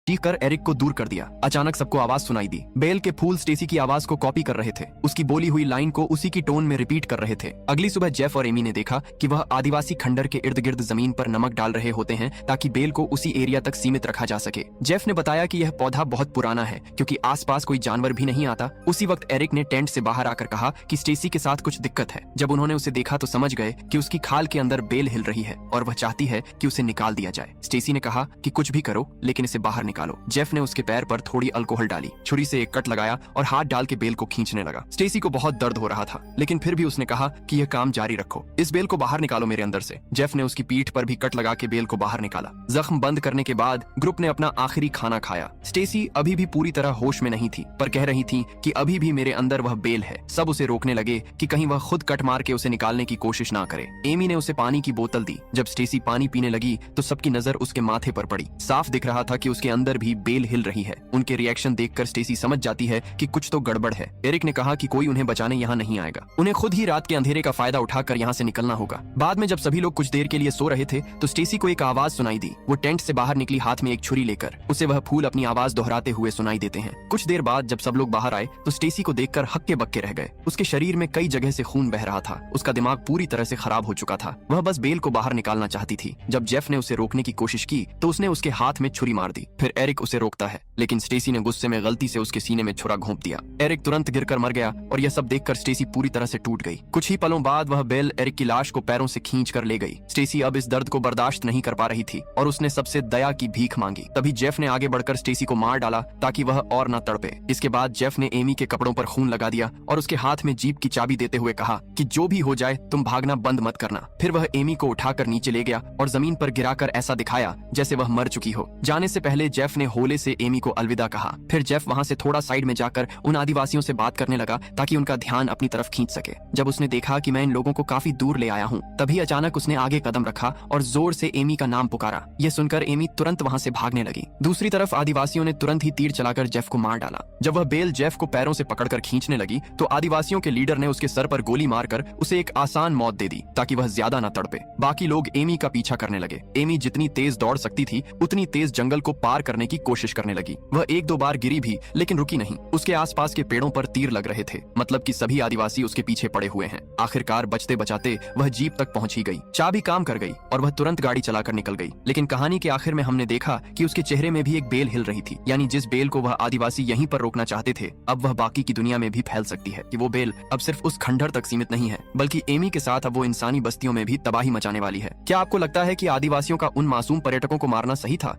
चीख कर एरिक को दूर कर दिया। अचानक सबको आवाज सुनाई दी। बेल के फूल स्टेसी की आवाज को कॉपी कर रहे थे, उसकी बोली हुई लाइन को उसी की टोन में रिपीट कर रहे थे। अगली सुबह जेफ और एमी ने देखा कि वह आदिवासी खंडर के इर्द गिर्द जमीन पर नमक डाल रहे होते हैं ताकि बेल को उसी एरिया तक सीमित रखा जा सके। जेफ ने बताया कि यह पौधा बहुत पुराना है क्योंकि आसपास कोई जानवर भी नहीं आता। उसी वक्त एरिक ने टेंट से बाहर आकर कहा कि स्टेसी के साथ कुछ दिक्कत है। जब उन्होंने उसे देखा तो समझ गए कि उसकी खाल के अंदर बेल हिल रही है और वह चाहती है कि उसे निकाल दिया जाए। स्टेसी ने कहा कि कुछ भी करो लेकिन इसे बाहर निकालो। जेफ ने उसके पैर पर थोड़ी अल्कोहल डाली, छुरी से एक कट लगाया और हाथ डाल के बेल को खींचने लगा। स्टेसी को बहुत दर्द हो रहा था लेकिन फिर भी उसने कहा कि यह काम जारी रखो, इस बेल को बाहर निकालो मेरे अंदर से। जेफ ने उसकी पीठ पर भी कट लगा के बेल को बाहर निकाला। जख्म बंद करने के बाद ग्रुप ने अपना आखिरी खाना खाया। स्टेसी अभी भी पूरी तरह होश में नहीं थी पर कह रही थी कि अभी भी मेरे अंदर वह बेल है। सब उसे रोकने लगे कि कहीं वह खुद कट मार के उसे निकालने की कोशिश ना करे। एमी ने उसे पानी की बोतल दी। जब स्टेसी पानी पीने लगी तो सबकी नजर उसके माथे पर पड़ी। साफ दिख रहा था कि उसके अंदर भी बेल हिल रही है। उनके रिएक्शन देखकर स्टेसी समझ जाती है कि कुछ तो गड़बड़ है। एरिक ने कहा कि कोई उन्हें बचाने यहाँ नहीं आएगा, उन्हें खुद ही रात के अंधेरे का फायदा उठाकर यहाँ से निकलना होगा। बाद में जब सभी लोग कुछ देर के लिए सो रहे थे तो स्टेसी को एक आवाज सुनाई दी। वो टेंट से बाहर निकली हाथ में एक छुरी लेकर। उसे वह फूल अपनी आवाज दोहराते हुए सुनाई देते हैं। कुछ देर बाद जब सब लोग बाहर आए तो स्टेसी को देखकर हक्के बक्के रह गए। उसके शरीर में कई जगह से खून बह रहा था। उसका दिमाग पूरी तरह से खराब हो चुका था। वह बस बेल को बाहर निकालना चाहती थी। जब जेफ ने उसे रोकने की कोशिश की तो उसने उसके हाथ में छुरी मार दी। फिर एरिक उसे रोकता है लेकिन स्टेसी ने गुस्से में गलती से उसके सीने में छुरा घोंप दिया। एरिक तुरंत गिरकर मर गया और यह सब देखकर स्टेसी पूरी तरह से टूट गई। कुछ ही पलों बाद वह बेल एरिक की लाश को पैरों से खींच कर ले गई। स्टेसी अब इस दर्द को बर्दाश्त नहीं कर पा रही थी और उसने सबसे दया की भीख मांगी। तभी जेफ ने आगे बढ़कर स्टेसी को मार डाला ताकि वह और न तड़पे। इसके बाद जेफ ने एमी के कपड़ों पर खून लगा दिया और उसके हाथ में जीप की चाबी देते हुए कहा कि जो भी हो जाए तुम भागना बंद मत करना। फिर वह एमी को उठाकर नीचे ले गया और जमीन पर गिराकर ऐसा दिखाया जैसे वह मर चुकी हो। जाने से पहले जेफ ने होले से एमी को अलविदा कहा। फिर जेफ वहाँ से थोड़ा साइड में जाकर उन आदिवासियों से बात करने लगा ताकि उनका ध्यान अपनी तरफ खींच सके। जब उसने देखा कि मैं इन लोगों को काफी दूर ले आया हूँ तभी अचानक उसने आगे कदम रखा और जोर से एमी का नाम पुकारा। यह सुनकर एमी तुरंत वहाँ से भागने लगी। दूसरी तरफ आदिवासियों ने तुरंत ही तीर चलाकर जेफ को मार डाला। जब वह बेल जेफ को पैरों से पकड़कर खींचने लगी तो आदिवासियों के लीडर ने उसके सर पर गोली मारकर उसे एक आसान मौत दे दी ताकि वह ज्यादा न तड़पे। बाकी लोग एमी का पीछा करने लगे। एमी जितनी तेज दौड़ सकती थी उतनी तेज जंगल को पार करने की कोशिश करने लगी। वह एक दो बार गिरी भी लेकिन रुकी नहीं। उसके आसपास के पेड़ों पर तीर लग रहे थे, मतलब कि सभी आदिवासी उसके पीछे पड़े हुए हैं। आखिरकार बचते बचाते वह जीप तक पहुंची गई। चाबी काम कर गई और वह तुरंत गाड़ी चलाकर निकल गई। लेकिन कहानी के आखिर में हमने देखा कि उसके चेहरे में भी एक बेल हिल रही थी, यानी जिस बेल को वह आदिवासी यहीं पर रोकना चाहते थे अब वह बाकी की दुनिया में भी फैल सकती है। कि वो बेल अब सिर्फ उस खंडहर तक सीमित नहीं है बल्कि एमी के साथ अब वो इंसानी बस्तियों में भी तबाही मचाने वाली है। क्या आपको लगता है कि आदिवासियों का उन मासूम पर्यटकों को मारना सही था?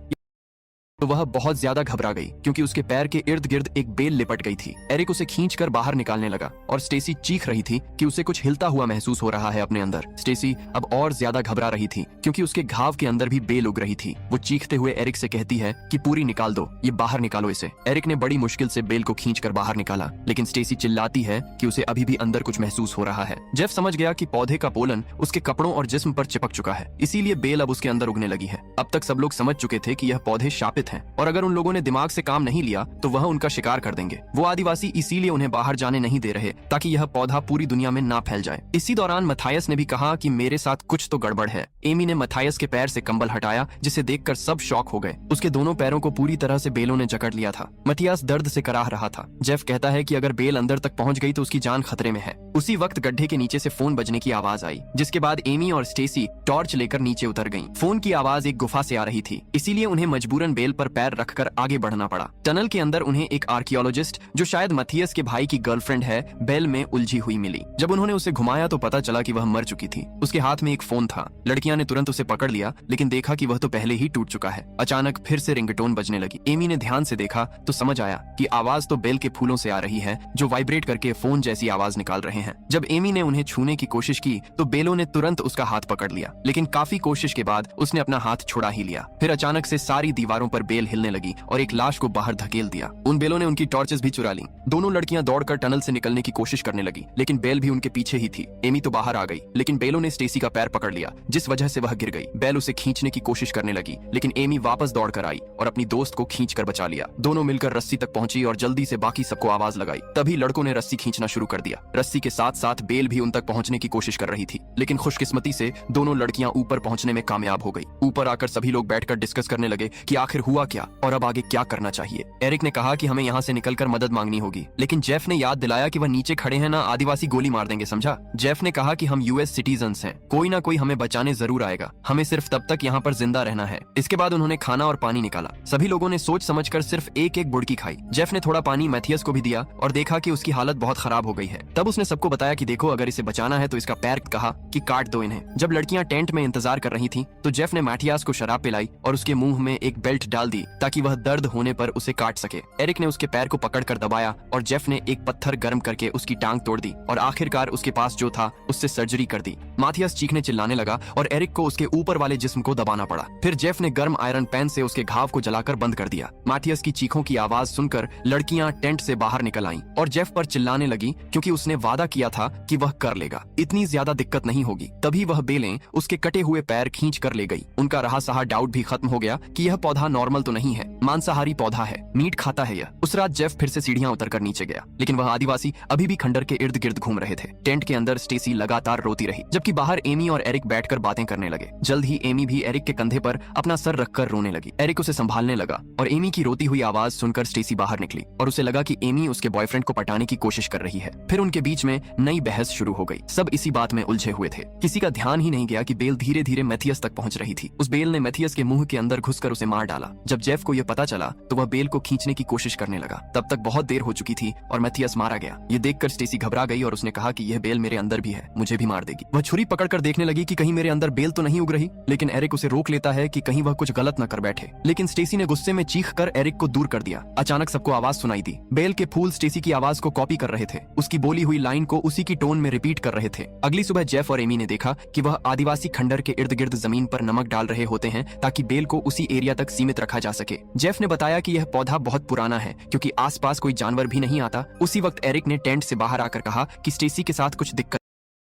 तो वह बहुत ज्यादा घबरा गई क्योंकि उसके पैर के इर्द गिर्द एक बेल लिपट गई थी। एरिक उसे खींचकर बाहर निकालने लगा और स्टेसी चीख रही थी कि उसे कुछ हिलता हुआ महसूस हो रहा है अपने अंदर। स्टेसी अब और ज्यादा घबरा रही थी क्योंकि उसके घाव के अंदर भी बेल उग रही थी। वो चीखते हुए एरिक से कहती है कि पूरी निकाल दो, ये बाहर निकालो इसे। एरिक ने बड़ी मुश्किल से बेल को खींचकर बाहर निकाला लेकिन स्टेसी चिल्लाती है कि उसे अभी भी अंदर कुछ महसूस हो रहा है। जेफ समझ गया कि पौधे का पोलन उसके कपड़ों और जिस्म पर चिपक चुका है, इसीलिए बेल अब उसके अंदर उगने लगी है। अब तक सब लोग समझ चुके थे कि यह पौधे शापित हैं और अगर उन लोगों ने दिमाग से काम नहीं लिया तो वह उनका शिकार कर देंगे। वो आदिवासी इसीलिए उन्हें बाहर जाने नहीं दे रहे ताकि यह पौधा पूरी दुनिया में ना फैल जाए। इसी दौरान मथायस ने भी कहा कि मेरे साथ कुछ तो गड़बड़ है। एमी ने मथायस के पैर से कंबल हटाया जिसे देखकर सब शॉक हो गए। उसके दोनों पैरों को पूरी तरह से बेलों ने जकड़ लिया था। मथियास दर्द से कराह रहा था। जेफ कहता है कि अगर बेल अंदर तक पहुंच गई तो उसकी जान खतरे में है। उसी वक्त गड्ढे के नीचे से फोन बजने की आवाज आई जिसके बाद एमी और स्टेसी टॉर्च लेकर नीचे उतर गईं। फोन की आवाज एक गुफा से आ रही थी, इसीलिए उन्हें मजबूरन बेल पर पैर रखकर आगे बढ़ना पड़ा। टनल के अंदर उन्हें एक आर्कियोलॉजिस्ट जो शायद मथियस के भाई की गर्लफ्रेंड है बेल में उलझी हुई मिली। जब उन्होंने उसे घुमाया तो पता चला कि वह मर चुकी थी। उसके हाथ में एक फोन था। लड़कियां ने तुरंत उसे पकड़ लिया लेकिन देखा कि वह तो पहले ही टूट चुका है। अचानक फिर से रिंगटोन बजने लगी। एमी ने ध्यान से देखा तो समझ आया कि आवाज तो बेल के फूलों से आ रही है जो वाइब्रेट करके फोन जैसी आवाज निकाल रहे हैं। जब एमी ने उन्हें छूने की कोशिश की तो बेलों ने तुरंत उसका हाथ पकड़ लिया लेकिन काफी कोशिश के बाद उसने अपना हाथ छुड़ा ही लिया। फिर अचानक से सारी दीवारों पर बेल हिलने लगी और एक लाश को बाहर धकेल दिया। उन बेलों ने उनकी टॉर्चेस भी चुरा ली। दोनों लड़कियां दौड़कर टनल से निकलने की कोशिश करने लगी लेकिन बेल भी उनके पीछे ही थी। एमी तो बाहर आ गई लेकिन बेलों ने स्टेसी का पैर पकड़ लिया जिस वजह से वह गिर गई। बेल उसे खींचने की कोशिश करने लगी लेकिन एमी वापस दौड़कर आई और अपनी दोस्त को खींचकर बचा लिया। दोनों मिलकर रस्सी तक पहुंची और जल्दी से बाकी सबको आवाज लगाई। तभी लड़कों ने रस्सी खींचना शुरू कर दिया। रस्सी के साथ साथ बेल भी उन तक पहुंचने की कोशिश कर रही थी, लेकिन खुशकिस्मती से दोनों लड़कियां ऊपर पहुंचने में कामयाब हो गई। ऊपर आकर सभी लोग बैठकर डिस्कस करने लगे कि आखिर हुआ क्या और अब आगे क्या करना चाहिए। एरिक ने कहा कि हमें यहाँ से निकलकर मदद मांगनी होगी, लेकिन जेफ ने याद दिलाया कि वह नीचे खड़े हैं ना, आदिवासी गोली मार देंगे, समझा। जेफ ने कहा कि हम यूएस सिटीजन्स हैं, कोई ना कोई हमें बचाने जरूर आएगा, हमें सिर्फ तब तक यहाँ पर जिंदा रहना है। इसके बाद उन्होंने खाना और पानी निकाला। सभी लोगों ने सोच समझकर सिर्फ एक एक बुड़की खाई। जेफ ने थोड़ा पानी मैथियस को भी दिया और देखा कि उसकी हालत बहुत खराब हो गई है। तब उसने सबको बताया कि देखो, अगर इसे बचाना है तो इसका पैर, कहा कि काट दो इन्हें। जब लड़कियां टेंट में इंतजार कर रही थीं, तो जेफ ने मैथियस को शराब पिलाई और उसके मुंह में एक बेल्ट डाल दी ताकि वह दर्द होने पर उसे काट सके। एरिक ने उसके पैर को पकड़कर दबाया और जेफ ने एक पत्थर गर्म करके उसकी टांग तोड़ दी और आखिरकार उसके पास जो था उससे सर्जरी कर दी। मैथियस चीखने चिल्लाने लगा और एरिक को उसके ऊपर वाले जिस्म को दबाना पड़ा। फिर जेफ ने गर्म आयरन पेन से उसके घाव को जलाकर बंद कर दिया। मैथियस की चीखों की आवाज सुनकर लड़कियां टेंट से बाहर निकल आईं और जेफ पर चिल्लाने लगी क्योंकि उसने वादा किया था कि वह कर लेगा, इतनी ज्यादा दिक्कत नहीं होगी। तभी वह बेलें उसके कटे हुए पैर खींच कर ले गई। उनका रहा सहा डाउट भी खत्म हो गया कि यह पौधा नॉर्मल तो नहीं है, मांसाहारी पौधा है, मीट खाता है यह। उस रात जेफ फिर से सीढ़ियां उतरकर नीचे गया, लेकिन वह आदिवासी अभी भी खंडर के इर्द गिर्द घूम रहे थे। टेंट के अंदर स्टेसी लगातार रोती रही, जबकि बाहर एमी और एरिक बैठकर बातें करने लगे। जल्द ही एमी भी एरिक के कंधे पर अपना सर रखकर रोने लगी। एरिक उसे संभालने लगा और एमी की रोती हुई आवाज सुनकर स्टेसी बाहर निकली और उसे लगा कि एमी उसके बॉयफ्रेंड को पटाने की कोशिश कर रही है। फिर उनके बीच में नई बहस शुरू हो गई। सब इसी बात में उलझे हुए थे। किसी का ध्यान ही नहीं गया कि बेल धीरे धीरे मैथियस तक पहुंच रही थी। उस बेल ने मैथियस के मुंह के अंदर घुसकर उसे मार डाला। जब जेफ को यह पता चला तो वह बेल को खींचने की कोशिश करने लगा। तब तक बहुत देर हो चुकी थी और मैथियस मारा गया। ये देखकर स्टेसी घबरा गई और उसने कहा कि यह बेल मेरे अंदर भी है, मुझे भी मार देगी। वह छुरी पकड़कर देखने लगी कि कहीं मेरे अंदर बेल तो नहीं उग रही, लेकिन एरिक उसे रोक लेता है कि कहीं वह कुछ गलत न कर बैठे। लेकिन स्टेसी ने गुस्से में चीख कर एरिक को दूर कर दिया। अचानक सबको आवाज सुनाई दी। बेल के फूल स्टेसी की आवाज को कॉपी कर रहे थे, उसकी बोली हुई लाइन को उसी की टोन में रिपीट कर रहे थे। अगली सुबह जेफ और एमी ने देखा कि वह आदिवासी खंडर के इर्द गिर्द जमीन पर नमक डाल रहे होते हैं ताकि बेल को उसी एरिया तक सीमित रखा जा सके। जेफ ने बताया कि यह पौधा बहुत पुराना है क्योंकि आसपास कोई जानवर भी नहीं आता। उसी वक्त एरिक ने टेंट से बाहर आकर कहा कि स्टेसी के साथ कुछ दिक्कत